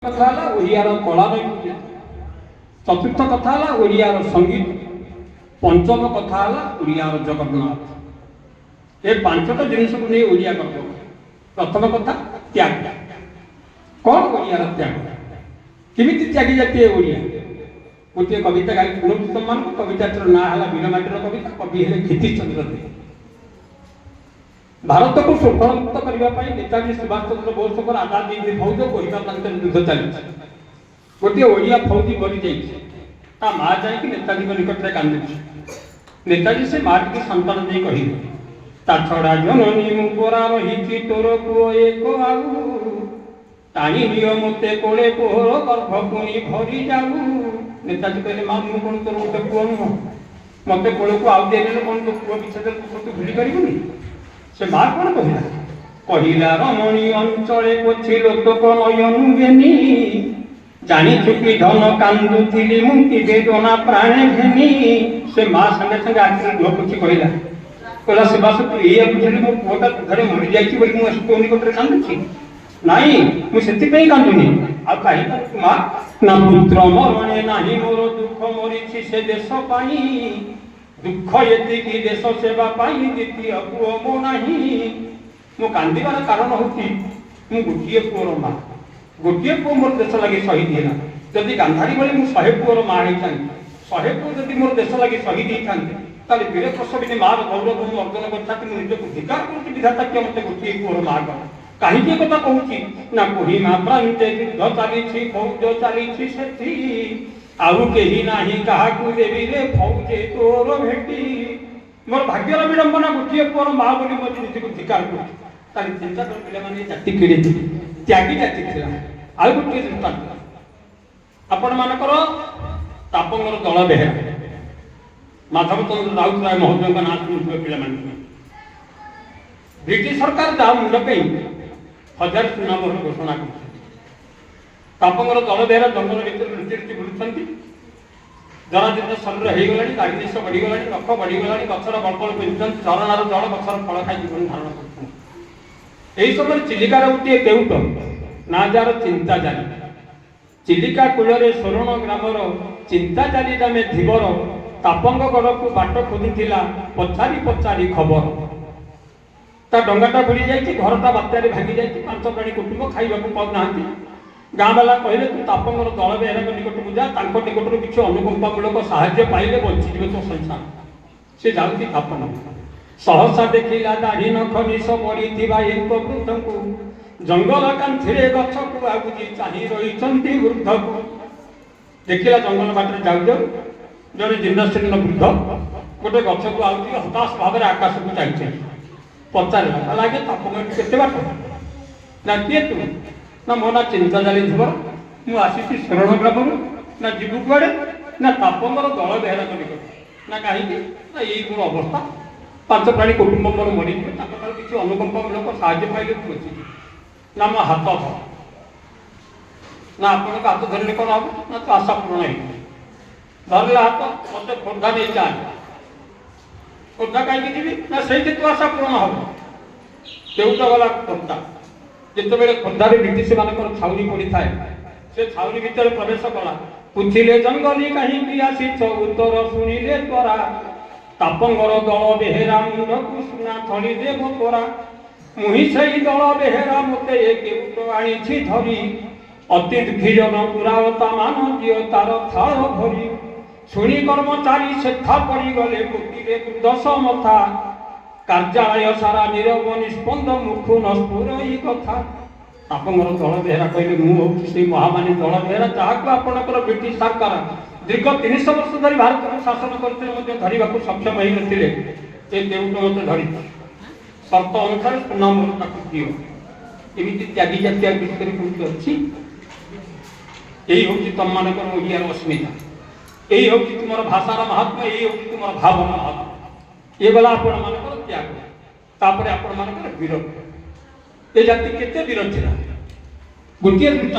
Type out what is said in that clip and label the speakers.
Speaker 1: कथा ओडियार कला नैपुण्य, चतुर्थ कथा ओडियार संगीत, पंचम कथा ओडियार जगन्नाथ। ये पांचटा जिनिस को नहीं ओडिया कर। प्रथम कथा त्याग। कौन ओडियार त्याग, केमिति त्यागी जाती है ओडिया। गोटे कविता गाई शुणु तुम कवितार ना है वीरमाटीर कविता, कवि है क्षितिचंद्र दे। भारत को शोषण मुक्त करने नेताजी सुभाष चंद्र बोस को आजादी फौज कोहिमा युद्ध चली। गोटे ओडिया फौजी मरी जा माँ जाकि नेताजी निकट में कांदी। नेताजी से माँ की संतान दे कही ता छड़ा जननी मुरा रही तोर पुओ एक आऊ टाणी नियो मते कोले पोहर गर्भ पुणी भरी जाऊ। नेताजी कहले माँ मु कौन तोर गोटे पुओ नुह, मते कोले को आउ देले कौन तो पुओ पिछा तू भूली पारिबुनी। से माँ कौन कहला कहला रमणी अंचले पछी लोक नयनुगेनी जानी चुकी धन कांदुथिली मुक्ति वेदना प्राणे घेनी। से माँ संगे संगे आखिर लुह पोछी कहला कहला सुभाष तू ये बुझली मो पुओटा घरे मरी जाइछि बोली मु असि तो निकटरे कांदुछि नाही मु सेति पे कांदुनी आ काहे तू माँ ना पुत्र मरणे नाही मोर दुख मरिछि से देश पाई दुख एतिकी देश सेवा पाई द्वितीय पुओ मो नाही। मो कांदिबार कारण होछि मु गोटिए पुओर माँ, गोटिए पुओ मोर देश लगी शहीद हेला। जदि गांधारी बळे मु 100 पुओर माँ हेइथांती, 100 पुओ जदि मोर देश लगी शहीद हेइथांती ताले वीर प्रसविनी मार गौरव मु अर्जन करथाति। मु निजको धिकार करूछि विधाता के मते गोटिए पुओर माँ कर काहीके कथा कहूछि ना कोहिमा प्रांते युद्ध चालिछि फौज चालिछि सेथि आउ केही नाही काहाकू देवी रे फौजे तोर भेटी। मोर भाग्यर विडंबना गोटिए पुओर माँ बोली मो निजको धिकार करूछि। ताले चिंता कर पिला माने जाति केड़े त्यागी जाति थिला। आउ गोटिए दृष्टांत आपण मानकर तापंगर दल बेहेरा माधव चंद्र राउतराय महोदय का नाम शुणुवे पिला माने। ब्रिटिश सरकार ता मुंड पे 1000 सुनाम घोषणा कर तापंगर दल बेहेरा जंगल भीतर लुचि लुचि बुलुछंती। जराजीर्ण शरीर हो गलानी, दाढ़ीदेश बढ़ीगलानी, नख बढ़ीगलानी, गछर बलबल पिंधुछंती, झरणार जल गछर फल खाई जीवन धारण कर। यही समय चिलिकार गोटे केउट ना जार चिंता जाली चिलिका कूल सोरण ग्रामर चिंता जाली नामे धीवर तापंगगढ़ को बाट खोजुला पचारि पचारि खबर। ता डंगाटा बुड़ी जाइए, घरटा बात्यारे भांगी जाइए, 5 प्राणी कुटुंब खाइबा पाऊ ना। गाँ वाला कहले तू तापंगर दल बेहेरा निकट को जा, निकटर किसी अनुकंपामूलक साहाय्य पाइले बंचीज तो संसार। से जाऊँगी तापन सहसा देखिला दाढ़ी नख निश पड़ी एक वृद्ध को जंगल कांथिरे गछ को आगुची चाही रही वृद्ध को। देखिला जंगल बाटर जाऊ जाऊ जड़े जीर्णशीर्ण वृद्ध गोटे गछ को आउची हताश भाव में आकाश को चाहिए। पचारा लगे तापंगर केते बाट ना किए तू ना मो ना चिंता जाली धीवर मु आसी शरण ग्राम ना जीवु कुआड़े ना तापंगर दल बेहेरा निकट ना कहीं ना यही मोर अवस्था 5 प्राणी कुटुंब मोर मरी किसी अनुकंपामूलक साहाय्य पाइले बची ना मो हाथ था ना आप हाथ धरने कौन हम ना तो आशा पूर्ण धरला हाथ मत खोर्धा नहीं जाए खोर्धा कहीं जी ना से तो आशा पूर्ण हम केउट गला खोर्धा। जिते खोर्धार ब्रिटिश मानक छाउनी पड़ी थाए से छाउनी भितर प्रवेश कला पूछिले जंगली कहीं आसीच उत्तर शुणिले तोरा तापंगर दल बेहेरा मुंड को सुना थली देव तोरा मुही से दल बेहेरा मते केउट आनी धरी अति दुखी जन पुरावता मान दियो तार थाल भरी शुणी कर्मचारी सेथा पड़ी गले बुद्धिरे दश मथा कार्यालय सारा नीरव निस्पंद मुखु नस्पुर कथा। तापंगर दल बेहेरा कहले मुझे महामानी दल बेहेरा जहाँ आपंकर ब्रिटिश सरकार दीर्घ 300 वर्ष धरी भारत को शासन करते धरवा सक्षम हो नथिले केउट मत धरी शर्त अनुसार सुनाम दियो। एमती त्यागी जातीय विषय अच्छी यही हूँ तुम मानकर ओडियार अस्मिता, यही हूँ तुम भाषार महात्मा, यही हूँ तुम भावना महात्मा। ये गला आपण मानकर त्याग तापर आपण मानकर वीर। ये जाति केते वीर थिला गोटे